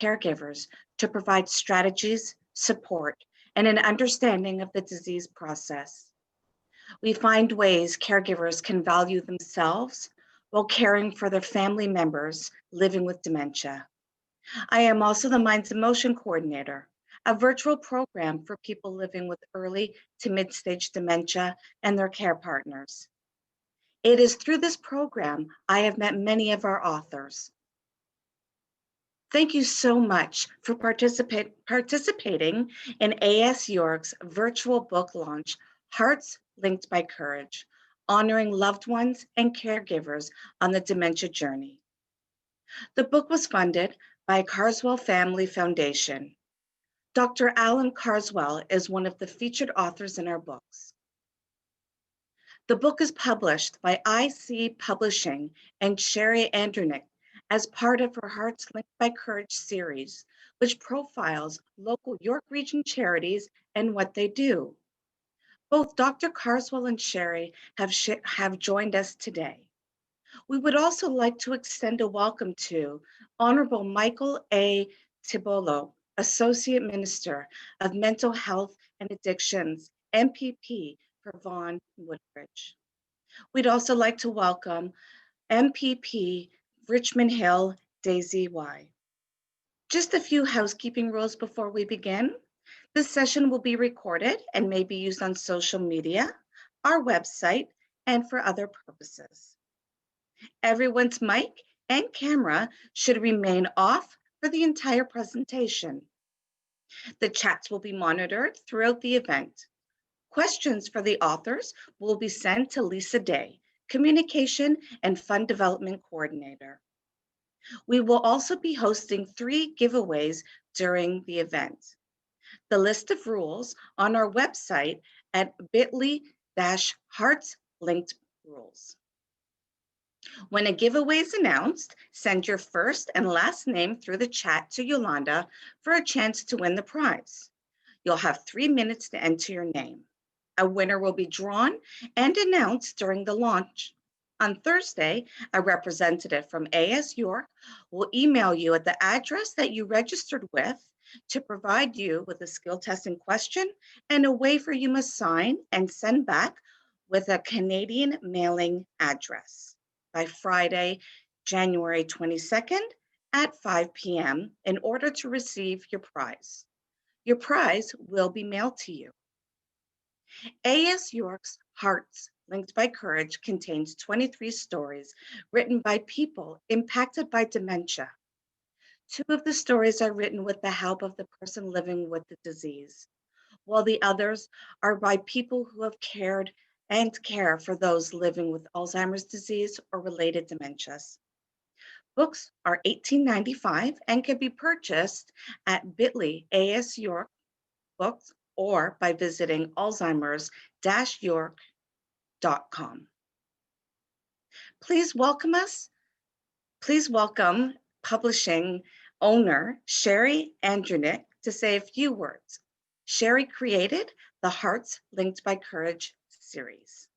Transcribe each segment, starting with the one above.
caregivers to provide strategies, support, and an understanding of the disease process. We find ways caregivers can value themselves while caring for their family members living with dementia. I am also the Minds in Motion coordinator, a virtual program for people living with early to mid-stage dementia and their care partners. It is through this program I have met many of our authors. Thank you so much for participating in AS York's virtual book launch, Hearts Linked by Courage, honoring loved ones and caregivers on the dementia journey. The book was funded by Carswell Family Foundation. Dr. Alan Carswell is one of the featured authors in our books. The book is published by IC Publishing and Sherry Andronick as part of her Hearts Linked by Courage series, which profiles local York Region charities and what they do. Both Dr. Carswell and Sherry have joined us today. We would also like to extend a welcome to Honorable Michael A. Tibolo, Associate Minister of Mental Health and Addictions, MPP for Vaughan Woodbridge. We'd also like to welcome MPP Richmond Hill, Daisy Y. Just a few housekeeping rules before we begin. This session will be recorded and may be used on social media, our website, and for other purposes. Everyone's mic and camera should remain off for the entire presentation. The chats will be monitored throughout the event. Questions for the authors will be sent to Lisa Day, Communication and Fund Development Coordinator. We will also be hosting 3 giveaways during the event. The list of rules on our website at bit.ly/heartslinkedrules. When a giveaway is announced, send your first and last name through the chat to Yolanda for a chance to win the prize. You'll have 3 minutes to enter your name. A winner will be drawn and announced during the launch. On Thursday, a representative from AS York will email you at the address that you registered with to provide you with a skill testing question and a waiver you must sign and send back with a Canadian mailing address by Friday, January 22nd at 5 p.m. in order to receive your prize. Your prize will be mailed to you. AS York's Hearts Linked by Courage contains 23 stories written by people impacted by dementia. 2 of the stories are written with the help of the person living with the disease, while the others are by people who have cared and care for those living with Alzheimer's disease or related dementias. Books are $18.95 and can be purchased at bit.ly AS York Books or by visiting alzheimers-york.com. Please welcome publishing owner Sherry Andronick to say a few words. Sherry created the Hearts Linked by Courage series.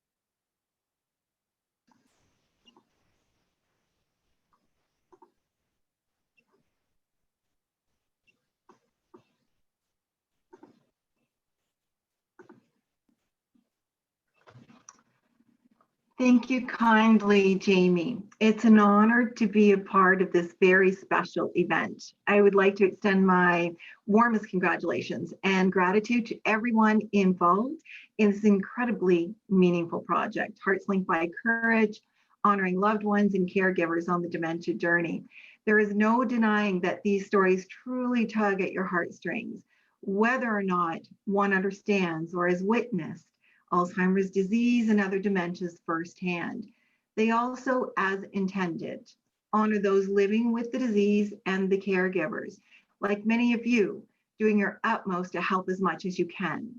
Thank you kindly, Jamie. It's an honor to be a part of this very special event. I would like to extend my warmest congratulations and gratitude to everyone involved in this incredibly meaningful project, Hearts Linked by Courage, honoring loved ones and caregivers on the dementia journey. There is no denying that these stories truly tug at your heartstrings, whether or not one understands or has witnessed Alzheimer's disease and other dementias firsthand. They also, as intended, honor those living with the disease and the caregivers, like many of you, doing your utmost to help as much as you can.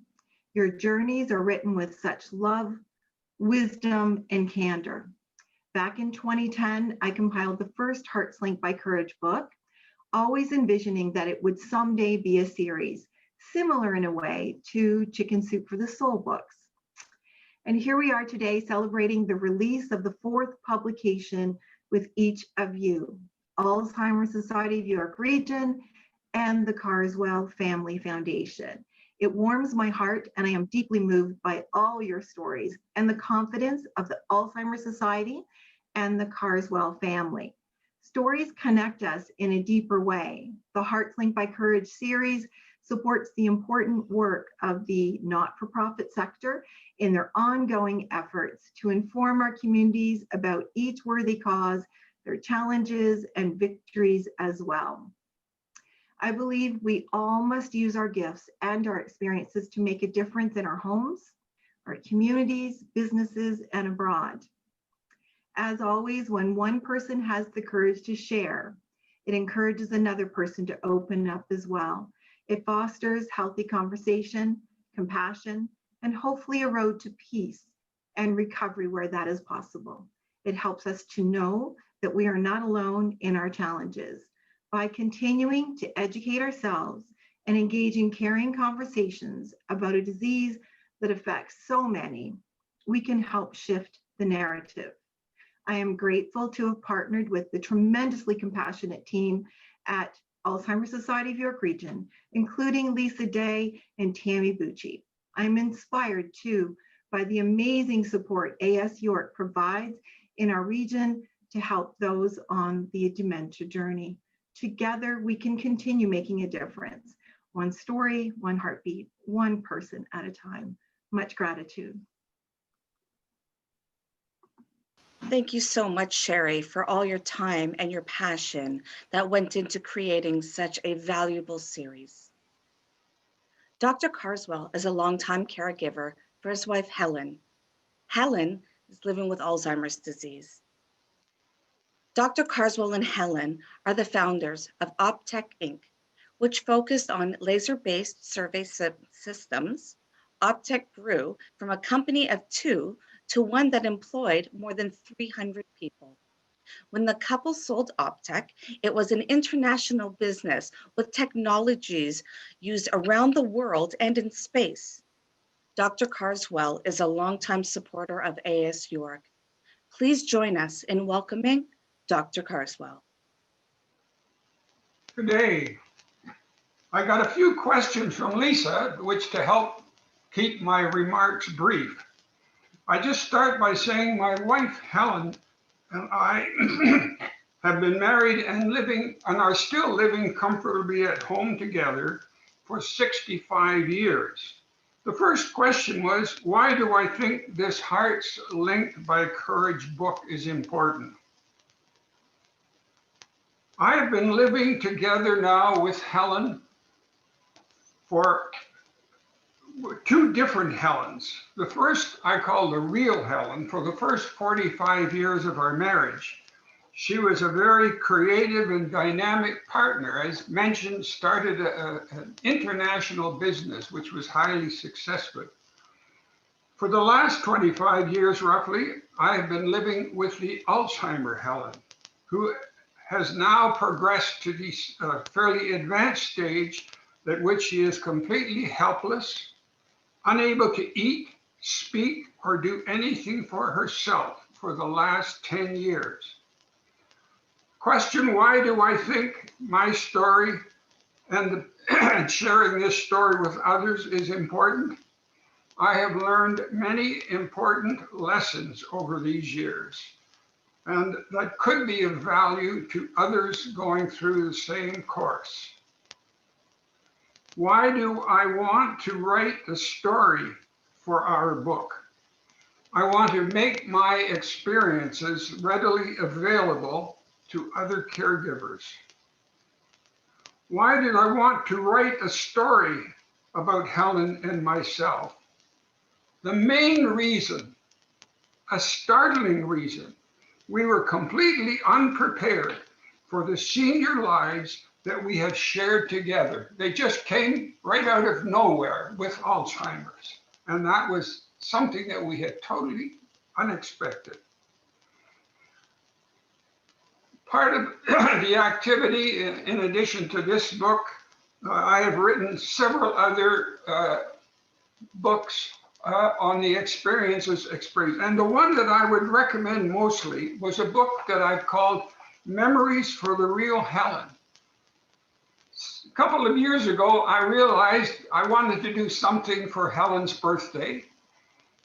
Your journeys are written with such love, wisdom, and candor. Back in 2010, I compiled the first Hearts Linked by Courage book, always envisioning that it would someday be a series, similar in a way to Chicken Soup for the Soul books. And here we are today celebrating the release of the 4th publication with each of you. Alzheimer's Society of York Region, and the Carswell Family Foundation. It warms my heart, and I am deeply moved by all your stories and the confidence of the Alzheimer Society and the Carswell family. Stories connect us in a deeper way. The Hearts Linked by Courage series supports the important work of the not-for-profit sector in their ongoing efforts to inform our communities about each worthy cause, their challenges and victories as well. I believe we all must use our gifts and our experiences to make a difference in our homes, our communities, businesses, and abroad. As always, when one person has the courage to share, it encourages another person to open up as well. It fosters healthy conversation, compassion, and hopefully a road to peace and recovery where that is possible. It helps us to know that we are not alone in our challenges. By continuing to educate ourselves and engage in caring conversations about a disease that affects so many, we can help shift the narrative. I am grateful to have partnered with the tremendously compassionate team at Alzheimer's Society of York Region, including Lisa Day and Tammy Bucci. I'm inspired too by the amazing support AS York provides in our region to help those on the dementia journey. Together, we can continue making a difference. One story, one heartbeat, one person at a time. Much gratitude. Thank you so much, Sherry, for all your time and your passion that went into creating such a valuable series. Dr. Carswell is a longtime caregiver for his wife, Helen. Helen is living with Alzheimer's disease. Dr. Carswell and Helen are the founders of Optech Inc., which focused on laser-based survey systems. Optech grew from a company of 2 to one that employed more than 300 people. When the couple sold Optech, it was an international business with technologies used around the world and in space. Dr. Carswell is a longtime supporter of AS York. Please join us in welcoming Dr. Carswell. Good day. I got a few questions from Lisa, which to help keep my remarks brief. I just start by saying my wife, Helen, and I have been married and are still living comfortably at home together for 65 years. The first question was, why do I think this Hearts Linked by Courage book is important? I have been living together now with Helen for 2 different Helens. The first I call the real Helen. For the first 45 years of our marriage, she was a very creative and dynamic partner. As mentioned, started an international business, which was highly successful. For the last 25 years, roughly, I have been living with the Alzheimer Helen, who has now progressed to the fairly advanced stage at which she is completely helpless, unable to eat, speak, or do anything for herself for the last 10 years. Question, why do I think my story and sharing this story with others is important? I have learned many important lessons over these years, and that could be of value to others going through the same course. Why do I want to write the story for our book? I want to make my experiences readily available to other caregivers. Why did I want to write a story about Helen and myself? The main reason, a startling reason, we were completely unprepared for the senior lives that we have shared together. They just came right out of nowhere with Alzheimer's. And that was something that we had totally unexpected. Part of the activity, in addition to this book, I have written several other books on the experiences. And the one that I would recommend mostly was a book that I've called Memories for the Real Helen. couple of years ago, I realized I wanted to do something for Helen's birthday.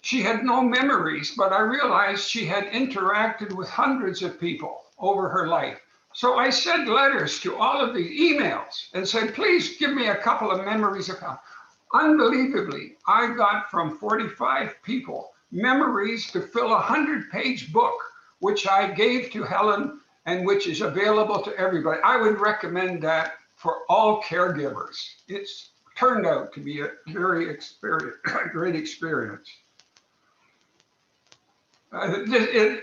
She had no memories, but I realized she had interacted with hundreds of people over her life. So I sent letters to all of the emails and said, please give me a couple of memories of Helen. Unbelievably, I got from 45 people memories to fill a 100-page book, which I gave to Helen and which is available to everybody. I would recommend that for all caregivers. It's turned out to be a very great experience.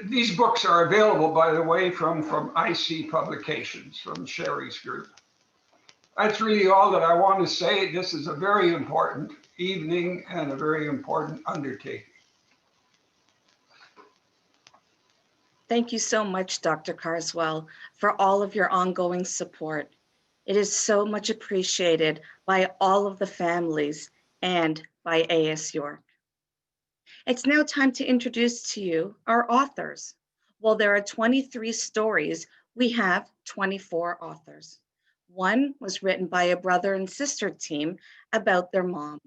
These books are available, by the way, from IC Publications, from Sherry's group. That's really all that I want to say. This is a very important evening and a very important undertaking. Thank you so much, Dr. Carswell, for all of your ongoing support. It is so much appreciated by all of the families and by AS York. It's now time to introduce to you our authors. While there are 23 stories, we have 24 authors. One was written by a brother and sister team about their mom.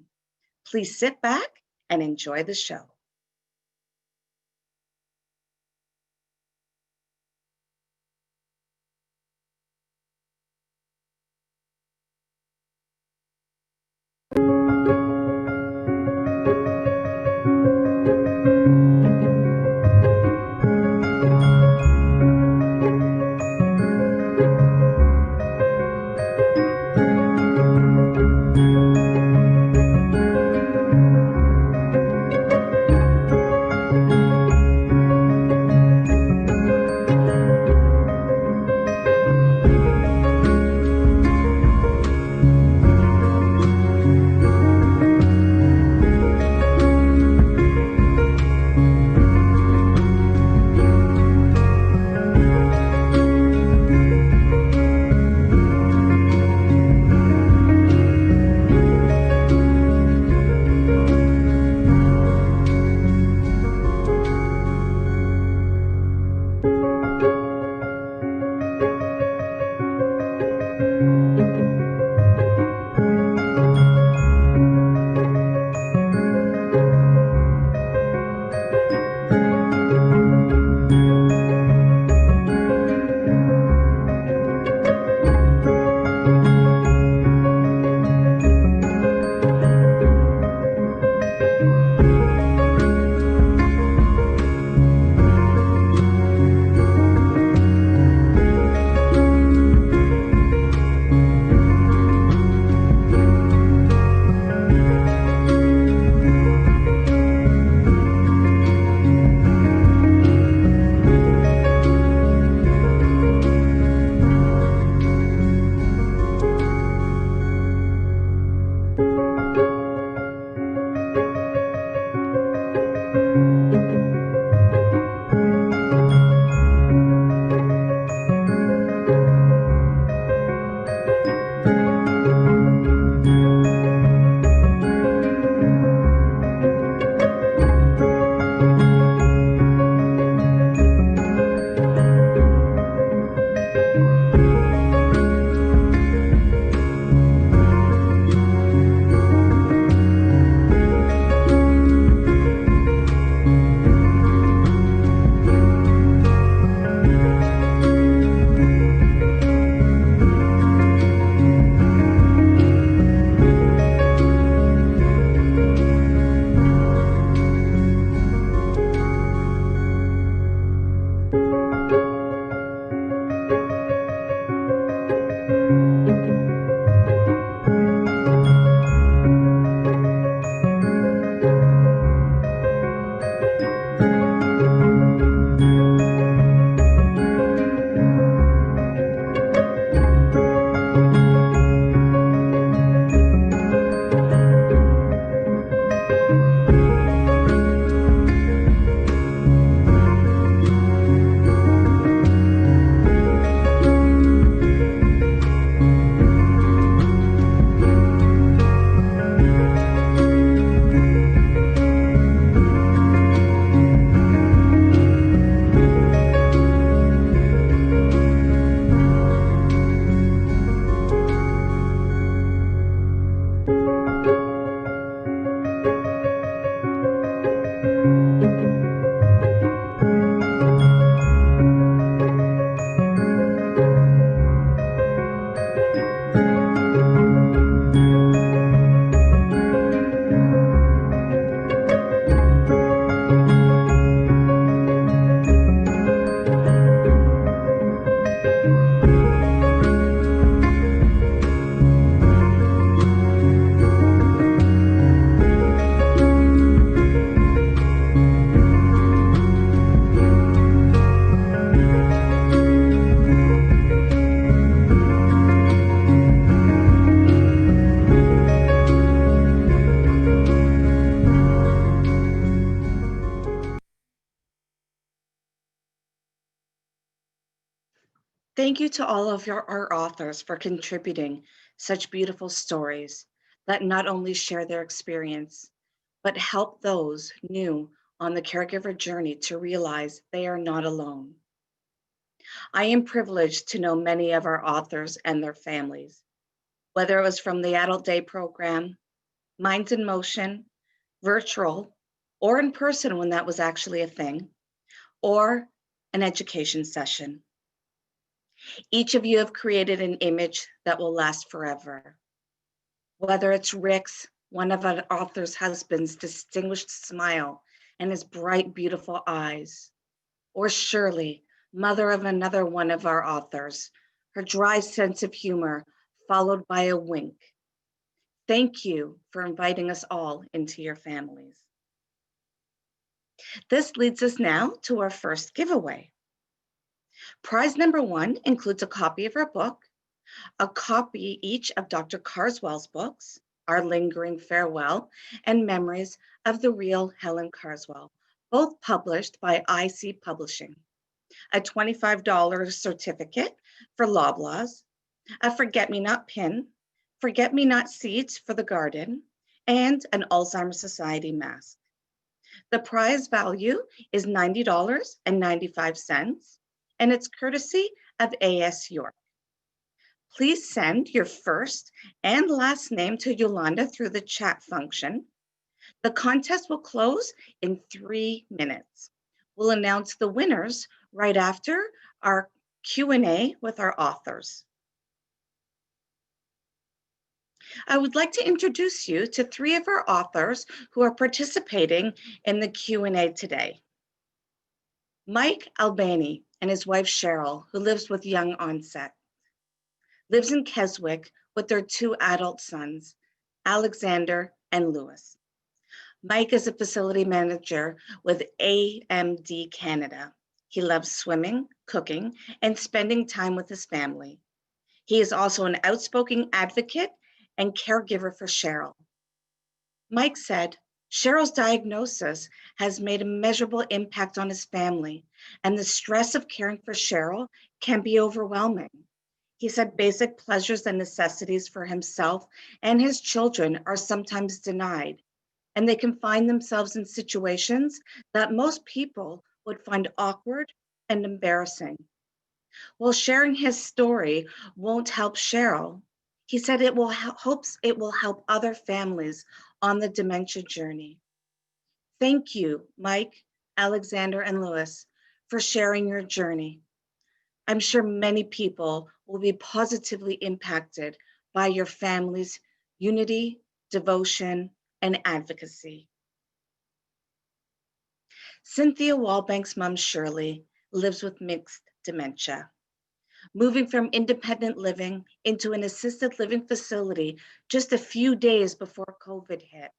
Please sit back and enjoy the show. Thank you to all of our authors for contributing such beautiful stories that not only share their experience, but help those new on the caregiver journey to realize they are not alone. I am privileged to know many of our authors and their families, whether it was from the Adult Day program, Minds in Motion, virtual, or in person when that was actually a thing, or an education session. Each of you have created an image that will last forever. Whether it's Rick's, one of our author's husband's distinguished smile and his bright, beautiful eyes, or Shirley, mother of another one of our authors, her dry sense of humor followed by a wink. Thank you for inviting us all into your families. This leads us now to our first giveaway. Prize number 1 includes a copy of our book, a copy each of Dr. Carswell's books, Our Lingering Farewell and Memories of the Real Helen Carswell, both published by IC Publishing, a $25 certificate for Loblaws, a Forget-Me-Not pin, Forget-Me-Not seeds for the garden, and an Alzheimer's Society mask. The prize value is $90.95, and it's courtesy of AS York. Please send your first and last name to Yolanda through the chat function. The contest will close in 3 minutes. We'll announce the winners right after our Q&A with our authors. I would like to introduce you to 3 of our authors who are participating in the Q&A today. Mike Albani and his wife Cheryl, who lives with young onset, lives in Keswick with their 2 adult sons, Alexander and Lewis. Mike is a facility manager with AMD Canada. He loves swimming, cooking, and spending time with his family. He is also an outspoken advocate and caregiver for Cheryl. Mike said, Cheryl's diagnosis has made a measurable impact on his family, and the stress of caring for Cheryl can be overwhelming. He said basic pleasures and necessities for himself and his children are sometimes denied, and they can find themselves in situations that most people would find awkward and embarrassing. While sharing his story won't help Cheryl, he said hopes it will help other families on the dementia journey. Thank you, Mike, Alexander, and Lewis, for sharing your journey. I'm sure many people will be positively impacted by your family's unity, devotion, and advocacy. Cynthia Wallbank's mom, Shirley, lives with mixed dementia. Moving from independent living into an assisted living facility just a few days before COVID hit.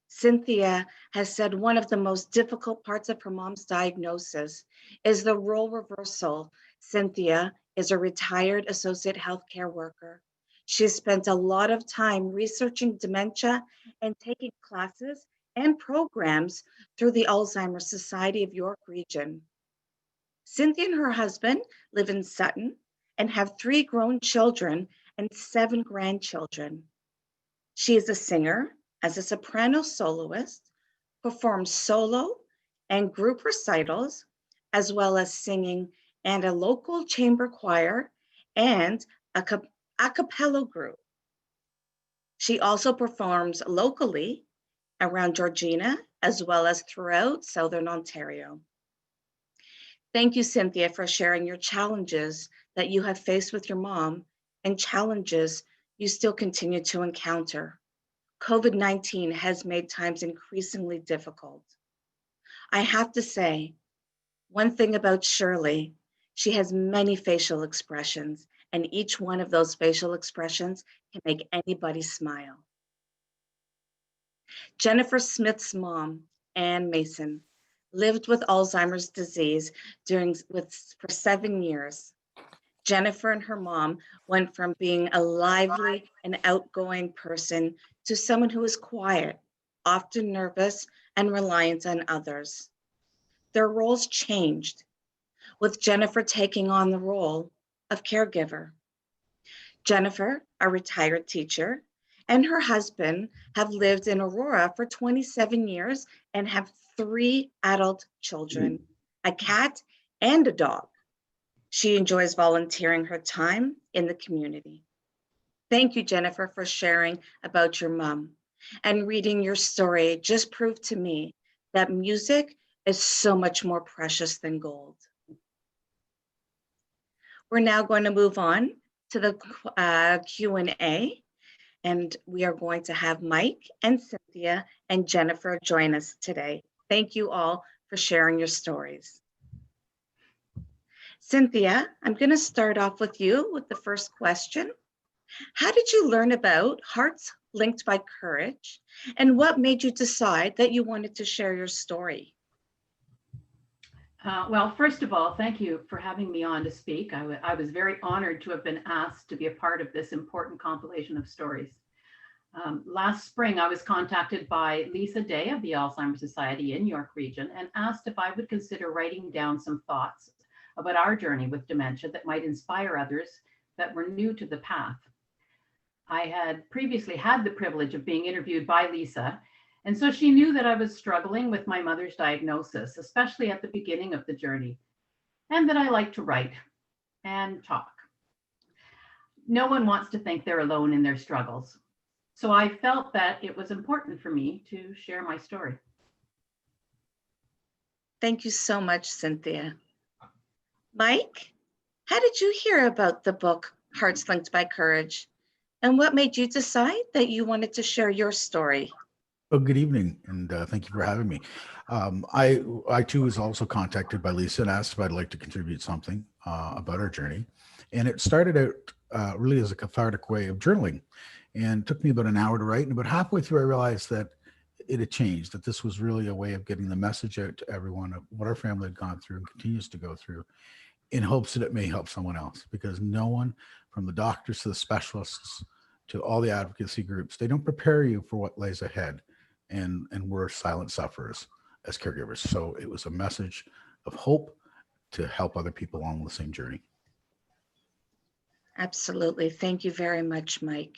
Cynthia has said one of the most difficult parts of her mom's diagnosis is the role reversal. Cynthia is a retired associate healthcare worker. She has spent a lot of time researching dementia and taking classes and programs through the Alzheimer's Society of York Region. Cynthia and her husband live in Sutton and have 3 grown children and 7 grandchildren. She is a singer, as a soprano soloist, performs solo and group recitals, as well as singing and a local chamber choir and a cappella group. She also performs locally around Georgina, as well as throughout Southern Ontario. Thank you, Cynthia, for sharing your challenges that you have faced with your mom and challenges you still continue to encounter. COVID-19 has made times increasingly difficult. I have to say, one thing about Shirley, she has many facial expressions, and each one of those facial expressions can make anybody smile. Jennifer Smith's mom, Ann Mason, lived with Alzheimer's disease for 7 years. Jennifer and her mom went from being a lively and outgoing person to someone who is quiet, often nervous, and reliant on others. Their roles changed, with Jennifer taking on the role of caregiver. Jennifer, a retired teacher, and her husband have lived in Aurora for 27 years and have 3 adult children, a cat, and a dog. She enjoys volunteering her time in the community. Thank you, Jennifer, for sharing about your mom. And reading your story just proved to me that music is so much more precious than gold. We're now going to move on to the Q&A, and we are going to have Mike and Cynthia and Jennifer join us today. Thank you all for sharing your stories. Cynthia, I'm going to start off with you with the first question. How did you learn about Hearts Linked by Courage, and what made you decide that you wanted to share your story? Well, first of all, thank you for having me on to speak. I was very honored to have been asked to be a part of this important compilation of stories. Last spring, I was contacted by Lisa Day of the Alzheimer Society in York Region and asked if I would consider writing down some thoughts about our journey with dementia that might inspire others that were new to the path. I had previously had the privilege of being interviewed by Lisa, and so she knew that I was struggling with my mother's diagnosis, especially at the beginning of the journey, and that I like to write and talk. No one wants to think they're alone in their struggles, so I felt that it was important for me to share my story. Thank you so much, Cynthia. Mike, how did you hear about the book Hearts Linked by Courage? And what made you decide that you wanted to share your story? Oh, good evening, and thank you for having me. I too was also contacted by Lisa and asked if I'd like to contribute something about our journey. And it started out really as a cathartic way of journaling, and it took me about an hour to write. And about halfway through, I realized that it had changed, that this was really a way of getting the message out to everyone of what our family had gone through and continues to go through, in hopes that it may help someone else, because no one, from the doctors to the specialists to all the advocacy groups, they don't prepare you for what lays ahead. And we're silent sufferers as caregivers. So it was a message of hope to help other people along the same journey. Absolutely. Thank you very much, Mike.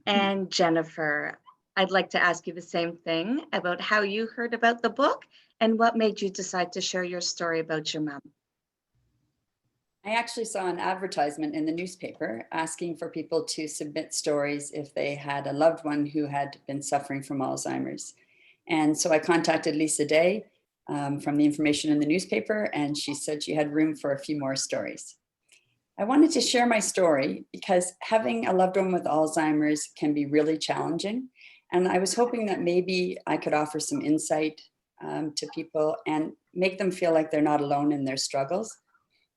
And Jennifer, I'd like to ask you the same thing about how you heard about the book and what made you decide to share your story about your mom. I actually saw an advertisement in the newspaper asking for people to submit stories if they had a loved one who had been suffering from Alzheimer's. And so I contacted Lisa Day from the information in the newspaper, and she said she had room for a few more stories. I wanted to share my story because having a loved one with Alzheimer's can be really challenging. And I was hoping that maybe I could offer some insight to people and make them feel like they're not alone in their struggles.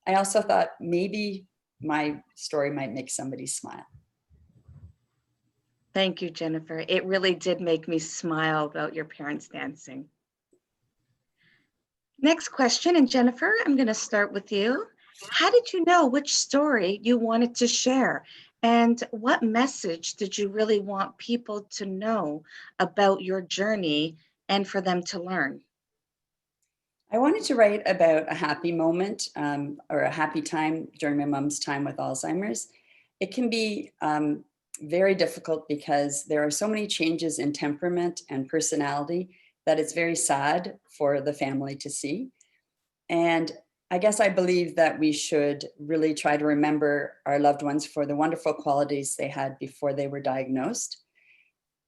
I also thought maybe my story might make somebody smile. Thank you, Jennifer. It really did make me smile about your parents dancing. Next question, and Jennifer, I'm going to start with you. How did you know which story you wanted to share? And what message did you really want people to know about your journey and for them to learn? I wanted to write about a happy moment or a happy time during my mom's time with Alzheimer's. It can be very difficult because there are so many changes in temperament and personality that it's very sad for the family to see. And I guess I believe that we should really try to remember our loved ones for the wonderful qualities they had before they were diagnosed.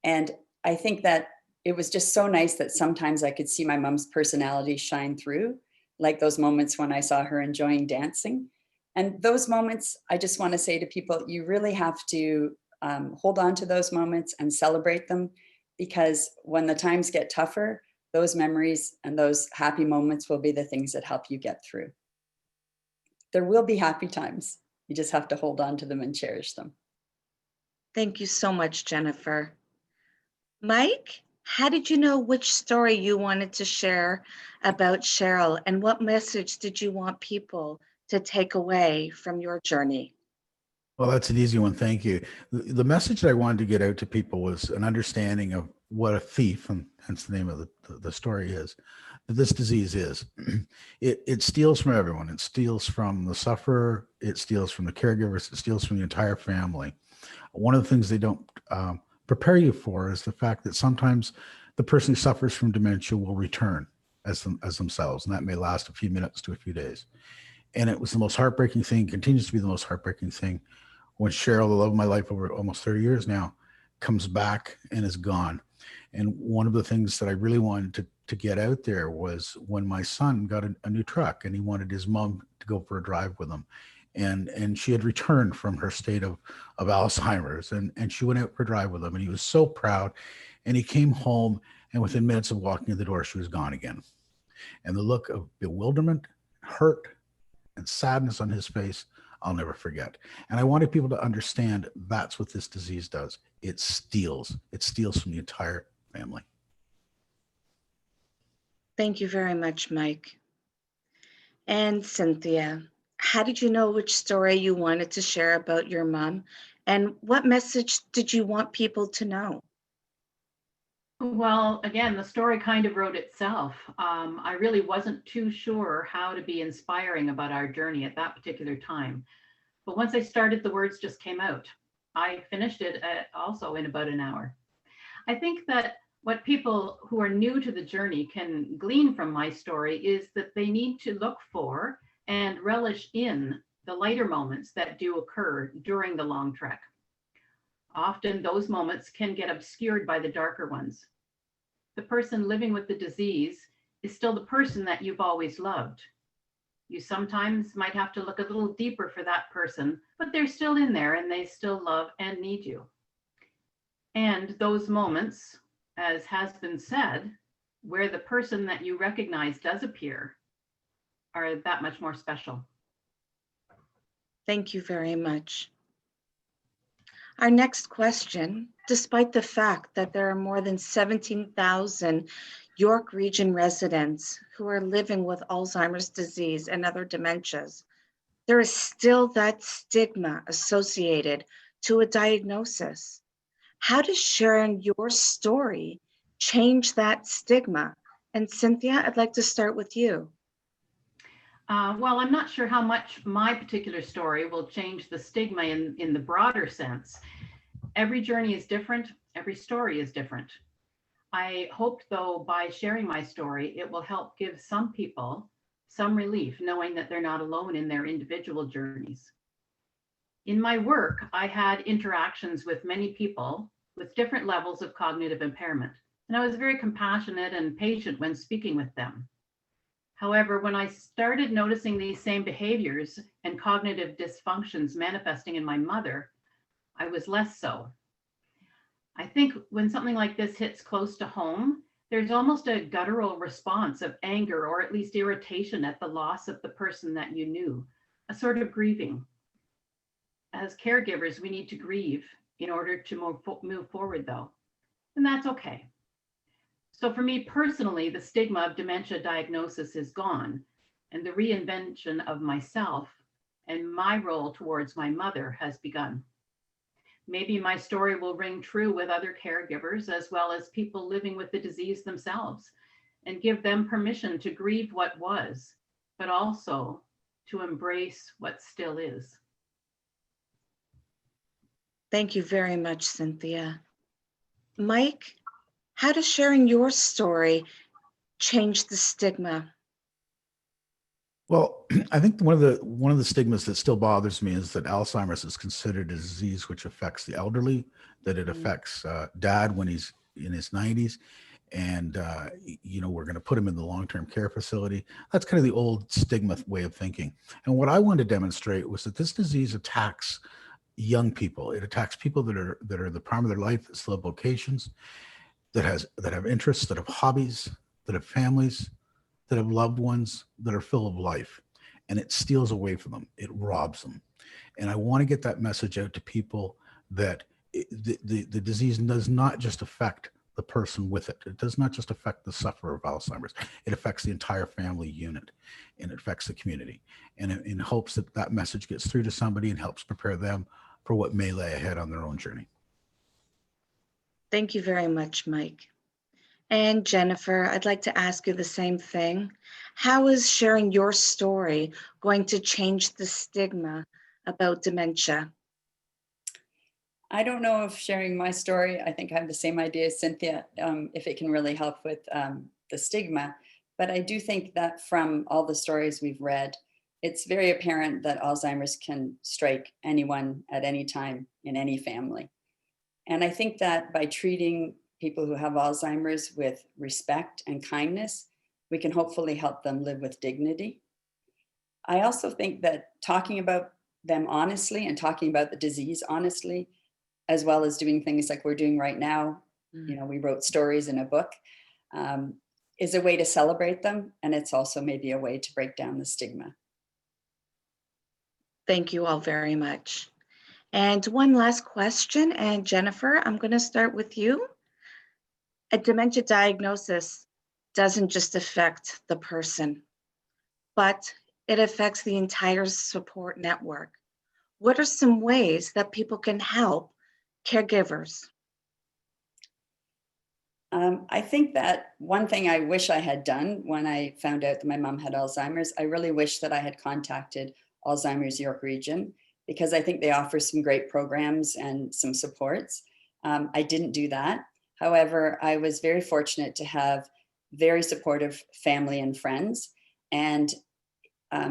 And I think that it was just so nice that sometimes I could see my mom's personality shine through, like those moments when I saw her enjoying dancing. And those moments, I just want to say to people, you really have to hold on to those moments and celebrate them, because when the times get tougher, those memories and those happy moments will be the things that help you get through. There will be happy times. You just have to hold on to them and cherish them. Thank you so much, Jennifer. Mike, how did you know which story you wanted to share about Cheryl, and what message did you want people to take away from your journey? Well, that's an easy one. Thank you. The message that I wanted to get out to people was an understanding of what a thief, and hence the name of the story is, that this disease is. It steals from everyone. It steals from the sufferer. It steals from the caregivers. It steals from the entire family. One of the things they don't prepare you for is the fact that sometimes the person who suffers from dementia will return as themselves, and that may last a few minutes to a few days. And it was the most heartbreaking thing, continues to be the most heartbreaking thing, when Cheryl, the love of my life over almost 30 years now, comes back and is gone. And one of the things that I really wanted to get out there was when my son got a new truck and he wanted his mom to go for a drive with him. And she had returned from her state of Alzheimer's, and she went out for a drive with him, and he was so proud. And he came home, and within minutes of walking in the door, she was gone again. And the look of bewilderment, hurt, and sadness on his face, I'll never forget. And I wanted people to understand that's what this disease does. It steals from the entire family. Thank you very much, Mike. And Cynthia, how did you know which story you wanted to share about your mom? And what message did you want people to know? Well, again, the story kind of wrote itself. I really wasn't too sure how to be inspiring about our journey at that particular time. But once I started, the words just came out. I finished it also in about an hour. I think that what people who are new to the journey can glean from my story is that they need to look for and relish in the lighter moments that do occur during the long trek. Often those moments can get obscured by the darker ones. The person living with the disease is still the person that you've always loved. You sometimes might have to look a little deeper for that person, but they're still in there and they still love and need you. And those moments, as has been said, where the person that you recognize does appear, are that much more special. Thank you very much. Our next question, despite the fact that there are more than 17,000 York Region residents who are living with Alzheimer's disease and other dementias, there is still that stigma associated to a diagnosis. How does sharing your story change that stigma? And Cynthia, I'd like to start with you. Well, I'm not sure how much my particular story will change the stigma in the broader sense. Every journey is different. Every story is different. I hope, though, by sharing my story, it will help give some people some relief, knowing that they're not alone in their individual journeys. In my work, I had interactions with many people with different levels of cognitive impairment, and I was very compassionate and patient when speaking with them. However, when I started noticing these same behaviors and cognitive dysfunctions manifesting in my mother, I was less so. I think when something like this hits close to home, there's almost a guttural response of anger or at least irritation at the loss of the person that you knew, a sort of grieving. As caregivers, we need to grieve in order to move forward, though, and that's okay. So for me personally, the stigma of dementia diagnosis is gone, and the reinvention of myself and my role towards my mother has begun. Maybe my story will ring true with other caregivers as well as people living with the disease themselves, and give them permission to grieve what was, but also to embrace what still is. Thank you very much, Cynthia. Mike, how does sharing your story change the stigma? Well, I think one of the stigmas that still bothers me is that Alzheimer's is considered a disease which affects the elderly, that it affects dad when he's in his 90s, and we're going to put him in the long-term care facility. That's kind of the old stigma way of thinking. And what I wanted to demonstrate was that this disease attacks young people. It attacks people that are the prime of their life, that still have vocations, that have interests, that have hobbies, that have families, that have loved ones that are full of life, and it steals away from them. It robs them. And I want to get that message out to people that the disease does not just affect the person with it. It does not just affect the sufferer of Alzheimer's. It affects the entire family unit, and it affects the community. And in hopes that that message gets through to somebody and helps prepare them for what may lay ahead on their own journey. Thank you very much, Mike. And Jennifer, I'd like to ask you the same thing. How is sharing your story going to change the stigma about dementia? I don't know if sharing my story, I think I have the same idea as Cynthia, if it can really help with the stigma. But I do think that from all the stories we've read, it's very apparent that Alzheimer's can strike anyone at any time in any family. And I think that by treating people who have Alzheimer's with respect and kindness, we can hopefully help them live with dignity. I also think that talking about them honestly and talking about the disease honestly, as well as doing things like we're doing right now, you know, we wrote stories in a book, is a way to celebrate them. And it's also maybe a way to break down the stigma. Thank you all very much. And one last question, and Jennifer, I'm going to start with you. A dementia diagnosis doesn't just affect the person, but it affects the entire support network. What are some ways that people can help caregivers? I think that one thing I wish I had done when I found out that my mom had Alzheimer's, I really wish that I had contacted Alzheimer's York Region, because I think they offer some great programs and some supports. I didn't do that. However, I was very fortunate to have very supportive family and friends, and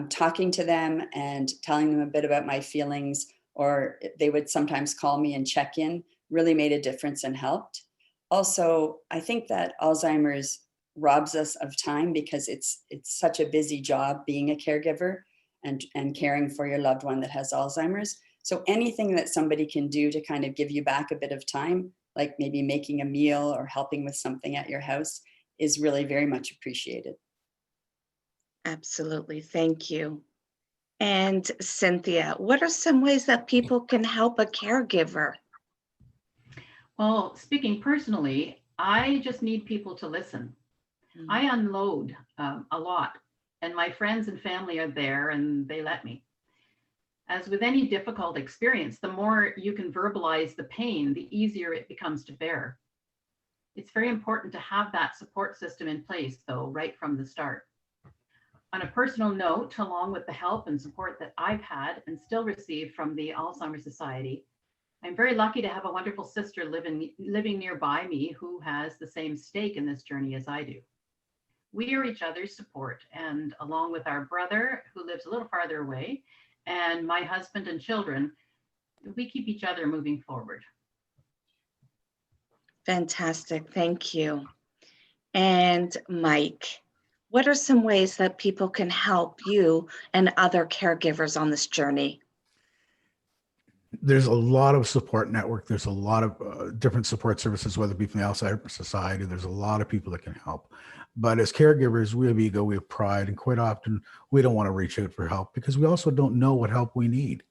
talking to them and telling them a bit about my feelings, or they would sometimes call me and check in, really made a difference and helped. Also, I think that Alzheimer's robs us of time because it's such a busy job being a caregiver and caring for your loved one that has Alzheimer's. So anything that somebody can do to kind of give you back a bit of time, like maybe making a meal or helping with something at your house, is really very much appreciated. Absolutely, thank you. And Cynthia, what are some ways that people can help a caregiver? Well, speaking personally, I just need people to listen. I unload a lot, and my friends and family are there and they let me. As with any difficult experience, the more you can verbalize the pain, the easier it becomes to bear. It's very important to have that support system in place, though, right from the start. On a personal note, along with the help and support that I've had and still receive from the Alzheimer's Society, I'm very lucky to have a wonderful sister living nearby me who has the same stake in this journey as I do. We are each other's support, and along with our brother, who lives a little farther away, and my husband and children, we keep each other moving forward. Fantastic, thank you. And Mike, what are some ways that people can help you and other caregivers on this journey? There's a lot of support network. There's a lot of different support services, whether it be from the Alzheimer's Society. There's a lot of people that can help. But as caregivers, we have ego, we have pride, and quite often we don't want to reach out for help because we also don't know what help we need.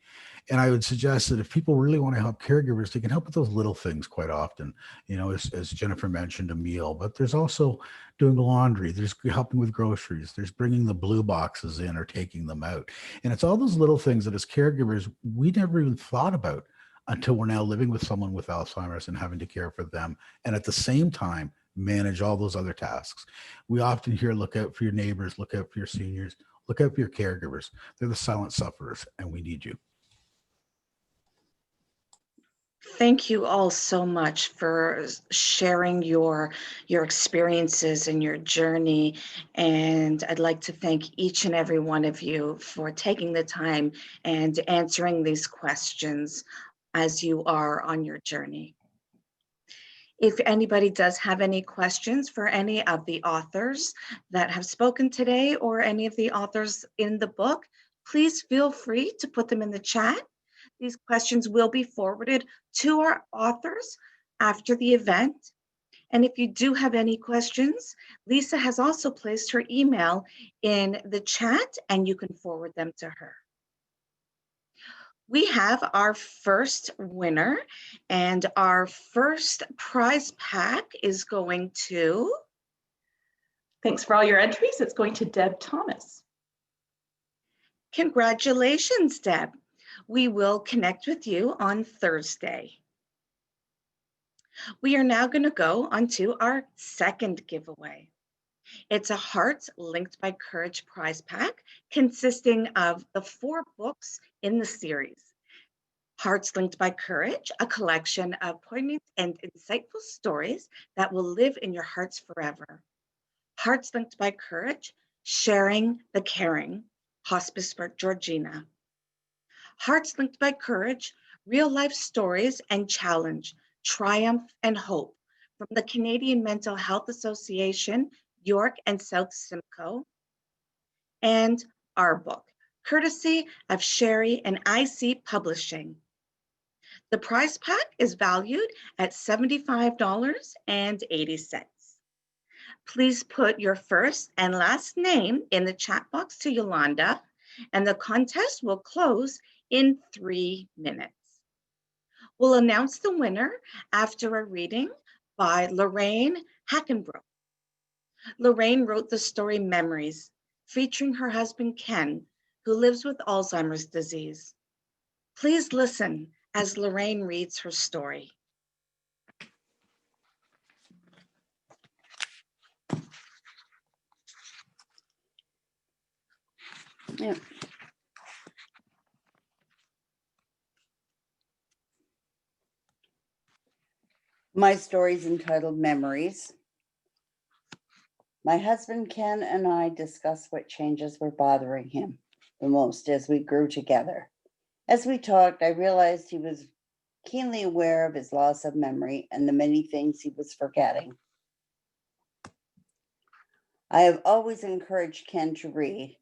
And I would suggest that if people really want to help caregivers, they can help with those little things quite often, you know, as Jennifer mentioned, a meal, but there's also doing laundry, there's helping with groceries, there's bringing the blue boxes in or taking them out. And it's all those little things that as caregivers, we never even thought about until we're now living with someone with Alzheimer's and having to care for them. And at the same time, manage all those other tasks. We often hear, look out for your neighbors, look out for your seniors, look out for your caregivers. They're the silent sufferers and we need you. Thank you all so much for sharing your experiences and your journey. And I'd like to thank each and every one of you for taking the time and answering these questions as you are on your journey. If anybody does have any questions for any of the authors that have spoken today or any of the authors in the book, please feel free to put them in the chat. These questions will be forwarded to our authors after the event. And if you do have any questions, Lisa has also placed her email in the chat and you can forward them to her. We have our first winner and our first prize pack is going to... Thanks for all your entries. It's going to Deb Thomas. Congratulations, Deb. We will connect with you on Thursday. We are now going to go on to our second giveaway. It's a Hearts Linked by Courage prize pack consisting of the 4 books in the series. Hearts Linked by Courage, a collection of poignant and insightful stories that will live in your hearts forever. Hearts Linked by Courage, Sharing the Caring, Hospice for Georgina. Hearts Linked by Courage, Real Life Stories and Challenge, Triumph and Hope, from the Canadian Mental Health Association, York and South Simcoe. And our book, courtesy of Sherry and IC Publishing. The prize pack is valued at $75.80. Please put your first and last name in the chat box to Yolanda, and the contest will close in 3 minutes. We'll announce the winner after a reading by Lorraine Hackenbrook. Lorraine wrote the story Memories, featuring her husband Ken, who lives with Alzheimer's disease. Please listen as Lorraine reads her story. Yeah. My story is entitled Memories. My husband Ken and I discussed what changes were bothering him the most as we grew together. As we talked, I realized he was keenly aware of his loss of memory and the many things he was forgetting. I have always encouraged Ken to read.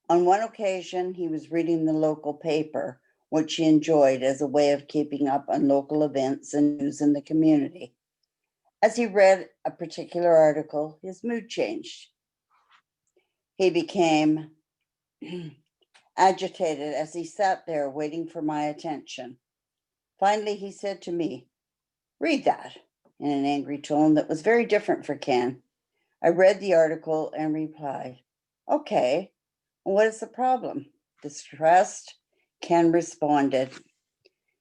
On one occasion, he was reading the local paper, which he enjoyed as a way of keeping up on local events and news in the community. As he read a particular article, his mood changed. He became agitated as he sat there waiting for my attention. Finally, he said to me, "Read that," in an angry tone that was very different for Ken. I read the article and replied, "Okay, what is the problem?" Distressed, Ken responded,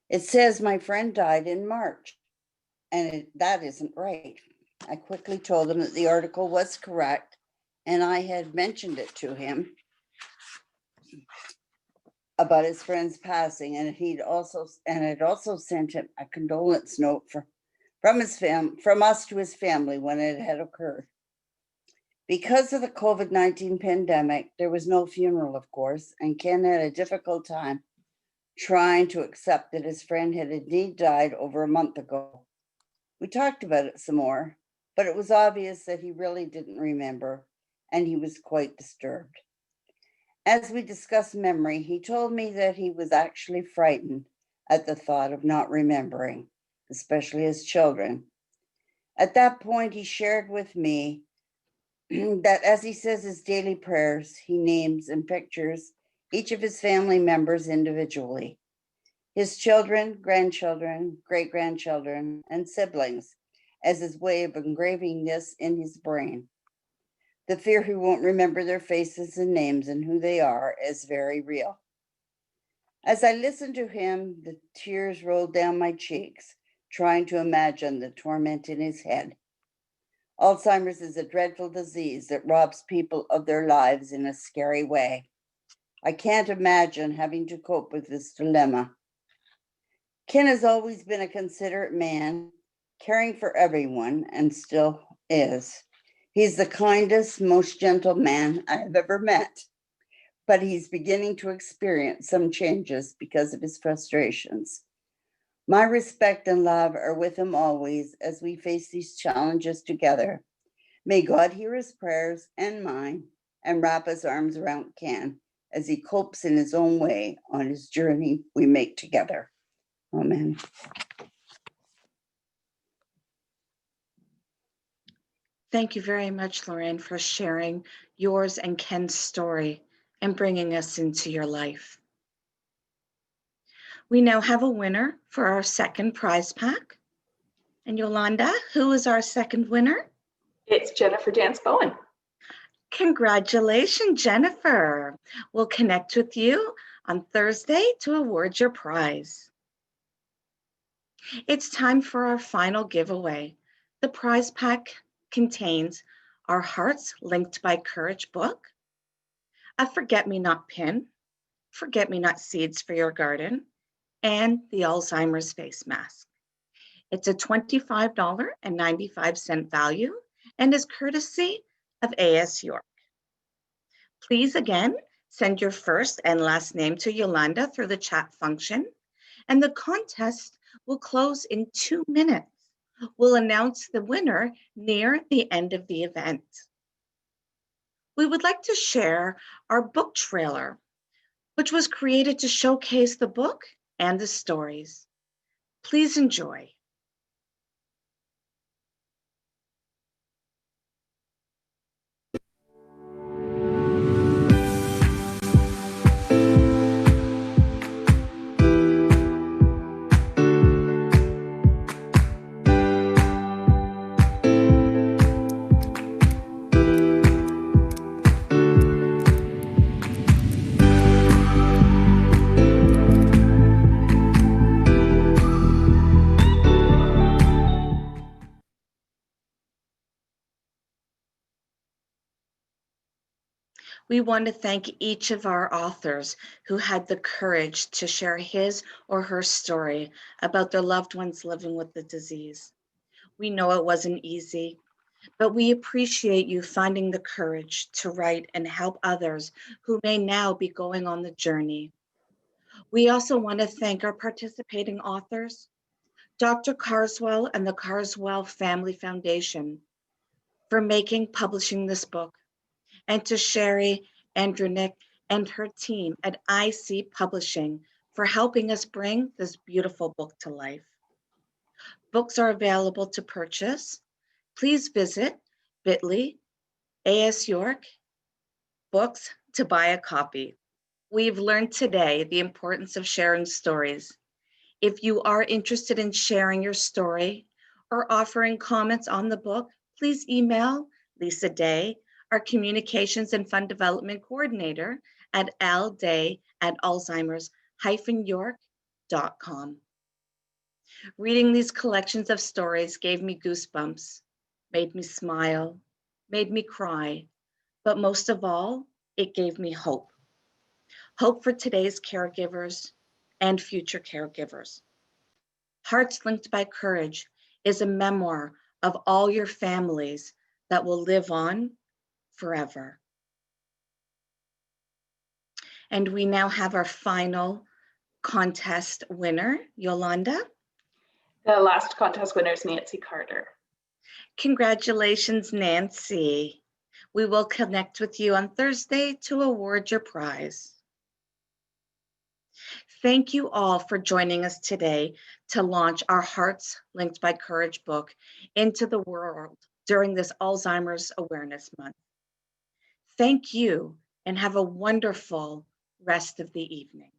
"It says my friend died in March, and that isn't right." I quickly told him that the article was correct, and I had mentioned it to him about his friend's passing, and had also sent him a condolence note from us to his family when it had occurred. Because of the COVID-19 pandemic, there was no funeral, of course, and Ken had a difficult time trying to accept that his friend had indeed died over a month ago. We talked about it some more, but it was obvious that he really didn't remember, and he was quite disturbed. As we discussed memory, he told me that he was actually frightened at the thought of not remembering, especially as children. At that point, he shared with me that as he says his daily prayers, he names and pictures each of his family members individually, his children, grandchildren, great-grandchildren, and siblings, as his way of engraving this in his brain. The fear he won't remember their faces and names and who they are is very real. As I listened to him, the tears rolled down my cheeks, trying to imagine the torment in his head. Alzheimer's is a dreadful disease that robs people of their lives in a scary way. I can't imagine having to cope with this dilemma. Ken has always been a considerate man, caring for everyone, and still is. He's the kindest, most gentle man I have ever met, but he's beginning to experience some changes because of his frustrations. My respect and love are with him always as we face these challenges together. May God hear his prayers and mine and wrap his arms around Ken as he copes in his own way on his journey we make together. Amen. Thank you very much, Lorraine, for sharing yours and Ken's story and bringing us into your life. We now have a winner for our second prize pack. And Yolanda, who is our second winner? It's Jennifer Dance Bowen. Congratulations, Jennifer. We'll connect with you on Thursday to award your prize. It's time for our final giveaway. The prize pack contains our Hearts Linked by Courage book, a Forget-Me-Not pin, Forget-Me-Not seeds for your garden, and the Alzheimer's face mask. It's a $25.95 value and is courtesy of AS York. Please again, send your first and last name to Yolanda through the chat function, and the contest will close in 2 minutes. We'll announce the winner near the end of the event. We would like to share our book trailer, which was created to showcase the book and the stories. Please enjoy. We want to thank each of our authors who had the courage to share his or her story about their loved ones living with the disease. We know it wasn't easy, but we appreciate you finding the courage to write and help others who may now be going on the journey. We also want to thank our participating authors, Dr. Carswell and the Carswell Family Foundation for publishing this book, and to Sherry Andronick and her team at IC Publishing for helping us bring this beautiful book to life. Books are available to purchase. Please visit bit.ly AS York Books to buy a copy. We've learned today the importance of sharing stories. If you are interested in sharing your story or offering comments on the book, please email Lisa Day, our Communications and Fund Development Coordinator, at alday@alzheimers-york.com. Reading these collections of stories gave me goosebumps, made me smile, made me cry, but most of all, it gave me hope. Hope for today's caregivers and future caregivers. Hearts Linked by Courage is a memoir of all your families that will live on forever. And we now have our final contest winner, Yolanda. The last contest winner is Nancy Carter. Congratulations, Nancy. We will connect with you on Thursday to award your prize. Thank you all for joining us today to launch our Hearts Linked by Courage book into the world during this Alzheimer's Awareness Month. Thank you and have a wonderful rest of the evening.